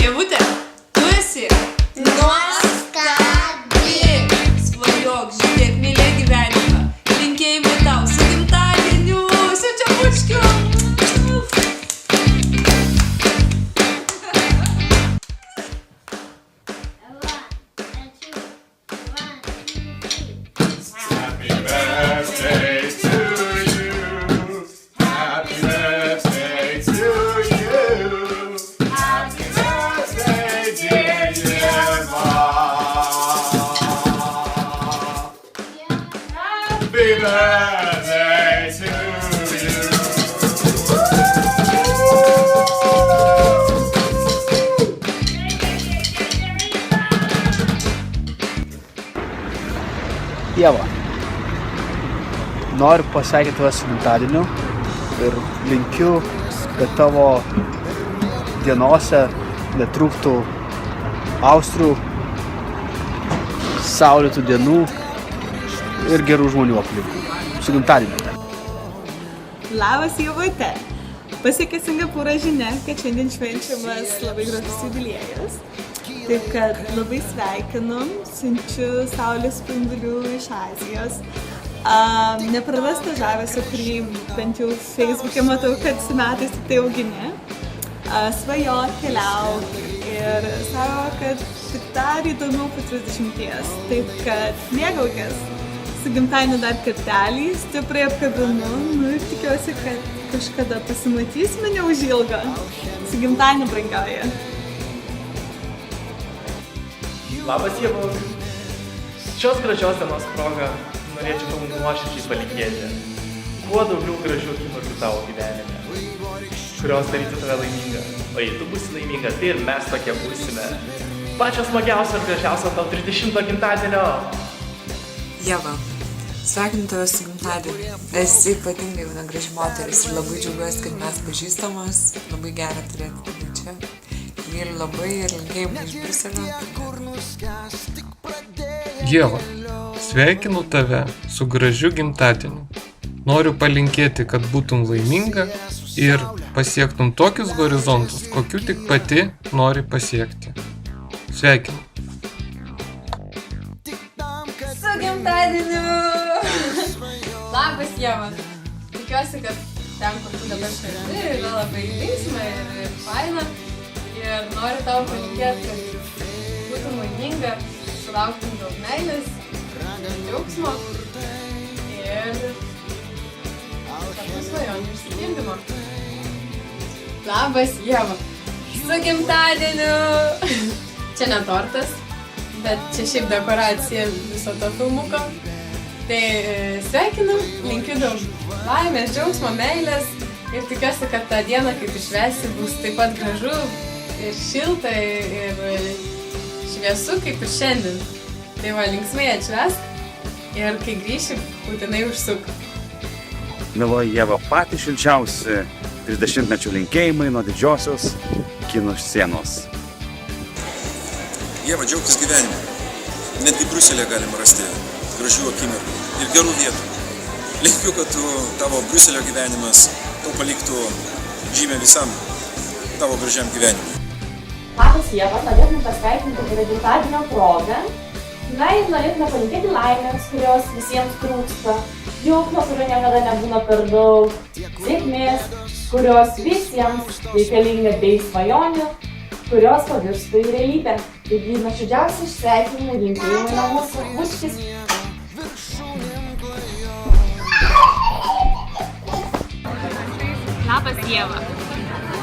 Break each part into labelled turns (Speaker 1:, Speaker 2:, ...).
Speaker 1: Ievute, tu esi nuostabi. Svajok, žiūrėk, mylėk gyvenimą. Linkėjimai tau su gimtadieniu. Siunčia bučkiu.
Speaker 2: Ieva, noriu pasveikinti tave su gimtadieniu ir linkiu, kad tavo dienose netrūktų austrių, saulėtų dienų ir gerų žmonių aplinkui. Su gimtadieniu.
Speaker 3: Labas, Ievute! Pasiekė Singapūro žinia, kad šiandien švenčiamas labai gražus jubiliejus. Taip kad labai sveikinu, siunčiu saulės spindulių iš Azijos. Neprarasta žavesio, kurį bent jau Facebook'e matau, kad su metais tik tai augini. Svajok, keliauk ir sako, kad tik dar įdomiau po 30. Taip kad mėgaukis. Su gimtadieniu dar kartelį, stipriai apkabinu, ir tikiuosi, kad kažkada pasimatysime neužilgo. Su gimtadieniu, brangioji.
Speaker 4: Labas, Ieva. Šios gražios dienos proga norėčiau tau nuoširdžiai palinkėti kuo daugiau gražių akimirkų tavo gyvenime, kurios darytų tave laimingą. O jei tu būsi laiminga, tai ir mes tokie būsime. Pačios smagiausio ir gražiausio tau 30 gimtadienio.
Speaker 5: Ieva, sveikinu tave su gimtadieniu. Esi ypatingai viena graži moteris ir labai džiaugiuosi, kad mes pažįstamos. Labai gera turėti tave čia. Myliu labai ir linkėjimai iš Briuselio.
Speaker 6: Ieva, sveikinu tave su gražiu gimtadieniu. Noriu palinkėti, kad būtum laiminga ir pasiektum tokius horizontus, kokių tik pati nori pasiekti. Sveikinu.
Speaker 1: Su gimtadieniu! Labas, Ieva. Tikiuosi, kad ten, kur tu dabar šventi, yra labai linksma ir faina. Ir noriu tau palinkėti, kad būtum laiminga, sulauktum daug meilės, džiaugsmo ir svajonių išsipildymo. Labas, Ieva. Su gimtadieniu! Čia ne tortas, bet čia šiaip dekoracija viso to filmuko. Tai sveikinu, linkiu daug laimės, džiaugsmo, meilės ir tikiuosi, kad tą dieną, kai tu švęsi, bus taip pat gražu ir šilta ir šviesu kaip ir šiandien. Tai va, linksmai atšvęsk ir kai grįši, būtinai užsuk.
Speaker 7: Mieloji Ieva, patys šilčiausi 30-mečių linkėjimai nuo didžiosios kino scenos.
Speaker 8: Ieva, džiaugtis gyvenimu. Netgi Briuselėje galima rasti gražių akimirkų ir gerų vietų. Linkiu, kad tavo Briuselio gyvenimas tau paliktų žymę visam tavo gražiam gyvenimui.
Speaker 9: Labas, Ieva, norėtume pasveikinti tave gimtadienio progą. Na ir norėtume palinkėti laimės, kurios visiems trūksta, džiaugsmo, kurio niekada nebūna per daug, sėkmės, kurios visiems reikalinga bei svajonių, kurios pavirstų į realybę. Taigi nuoširdžiausi sveikinimai linkėjimai nuo mūsų bučkis.
Speaker 3: Labas, Ieva.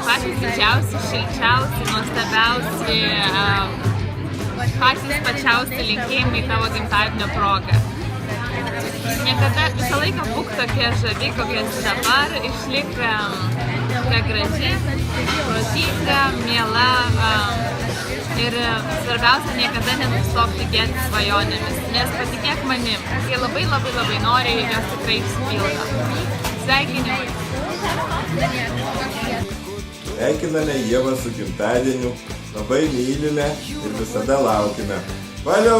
Speaker 3: Patys didžiausi, šilčiausi, nuostabiausi, patys pačiausi linkėjimai tavo gimtadienio proga. Niekada visą laiką būk tokia žavi, kokia esi dabar, išlik tokia graži, protinga, miela ir svarbiausia, niekada nenustok tikėti svajonėmis, nes patikėk manim, kai labai nori, jos tikrai išsipildo. Sveikinimai!
Speaker 10: Sveikiname Ievą su gimtadieniu, labai mylime ir visada laukime. Valio!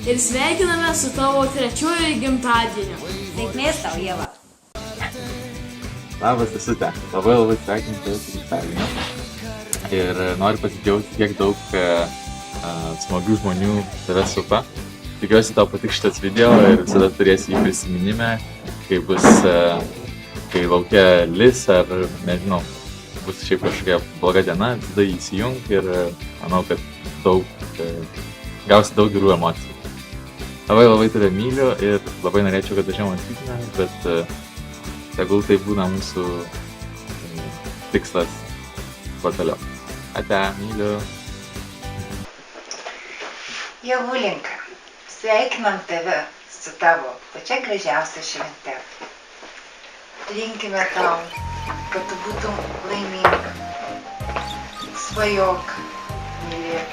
Speaker 11: Ir sveikiname su tavo 3-uoju gimtadieniu.
Speaker 12: Sėkmės tau, Ieva. Labas, Sesute. Labai sveikinu tave su gimtadieniu. Ir noriu pasidžiaugti, kiek daug smagių žmonių tave supa. Tikiuosi, tau patiks šitas video ir visada turėsi jį prisiminime, kai laukia lis ar, nežinau, bus šiaip kažkokia bloga diena, tada jį įsijung ir manau, kad gausi daug gerų emocijų. Labai tave myliu ir labai norėčiau, kad dažniau matytume, bet tegul tai būna mūsų tikslas kuo toliau. Ate, myliu.
Speaker 13: Javulinka, sveikinam tave su tavo pačia gražiausia švente. Linkime tau, kad tu būtum laiminga. Svajok, mylėk,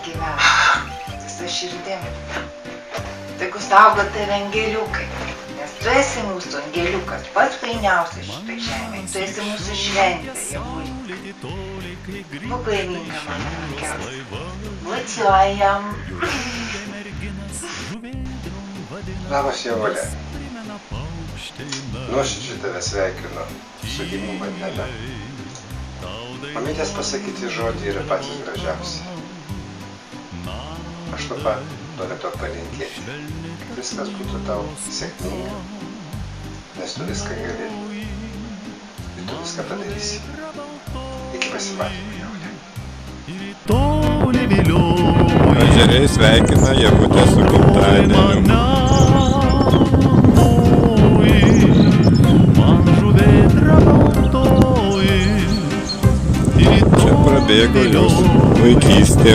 Speaker 13: gyvenk visą širdim. Tegu saugo tave angeliukai, nes tu esi mūsų angeliukas, pats fainiausias šitoj žemėje. Tu esi mūsų šventė, Javulinka. Būk laiminga, mano brangiausia. Bučiuojam.
Speaker 14: Labas, Javulė. Nuoširdžiai tave sveikinu su gimimo diena. Mamytės pasakyti žodį yra patys gražiausi. Aš taip pat noriu to palinkėti, kad viskas būtų tau sėkminga, nes tu viską gali ir tu viską padarysi. Iki pasimatymo, Javulė.
Speaker 10: Ežeriai sveikina Javutę su gimtadieniu. Čia prabėgo jos vaikystė.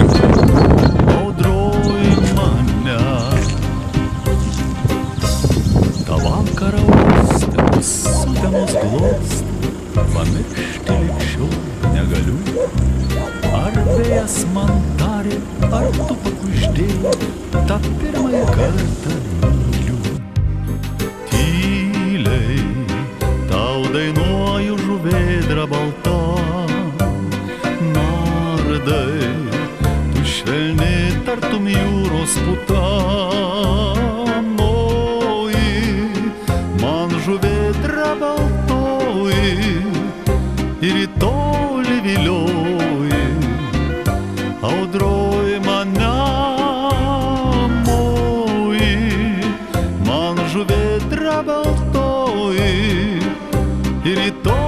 Speaker 15: Ta vakarą uoste sutemos glosti, pamiršti likščiau negaliu. Ar vėjas man tarė, ar tu pakuždėjai, tą pirmąją kartą myliu. Tyliai tau dainuoju, žuvėdra balta, nardai, tu švelni tartum jūros puta. Man žuvėdra baltoji ir į tolį vilioji, audroj mane moji. Man žuvėdra baltoji ir į tolį